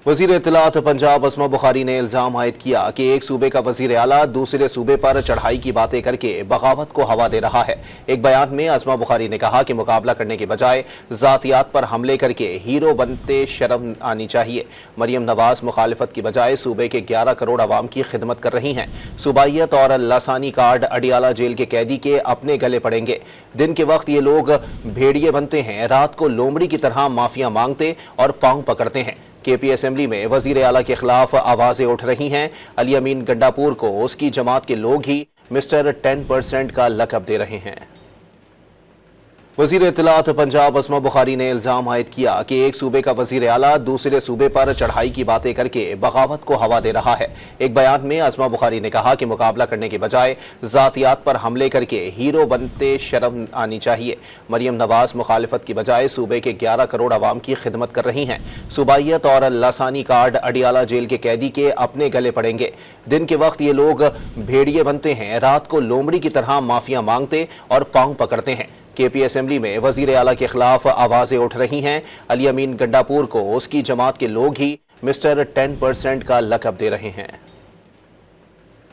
वज़ीर इत्तलात पंजाब अस्मा बुखारी ने इल्ज़ाम आयद किया कि एक सूबे का वज़ीर आला दूसरे सूबे पर चढ़ाई की बातें करके बगावत को हवा दे रहा है। एक बयान में अस्मा बुखारी ने कहा कि मुकाबला करने के बजाय ज़ातियात पर हमले करके हीरो बनते शर्म आनी चाहिए। मरियम नवाज मुखालिफत की बजाय सूबे के 11 करोड़ अवाम की खिदमत कर रही हैं। सूबाइयत और लासानी कार्ड अडियाला जेल के कैदी के अपने गले पड़ेंगे। दिन के वक्त ये लोग भेड़िए बनते हैं, रात को लोमड़ी की तरह माफिया मांगते और पांव पकड़ते हैं। केपी असेंबली में वजीर आला के खिलाफ आवाजें उठ रही हैं। अली अमीन गंडापुर को उसकी जमात के लोग ही मिस्टर 10% का लक़ब दे रहे हैं। वज़ीर इत्तलात पंजाब अस्मा बुखारी ने इल्ज़ाम आयद किया कि एक सूबे का वज़ीर आला दूसरे सूबे पर चढ़ाई की बातें करके बगावत को हवा दे रहा है। एक बयान में अस्मा बुखारी ने कहा कि मुकाबला करने के बजाय ज़ातियात पर हमले करके हीरो बनते शर्म आनी चाहिए। मरियम नवाज मुखालिफत की बजाय सूबे के 11 करोड़ अवाम की खिदमत कर रही हैं। सूबाइयत और लासानी कार्ड अडियाला जेल के कैदी के अपने गले पड़ेंगे। दिन के वक्त ये लोग भेड़िए बनते हैं, रात को लोमड़ी की तरह माफिया मांगते और पांव पकड़ते हैं। केपी असेंबली में वजीर आला के खिलाफ आवाजें उठ रही हैं। अली अमीन गंडापुर को उसकी जमात के लोग ही मिस्टर 10% का लक़ब दे रहे हैं।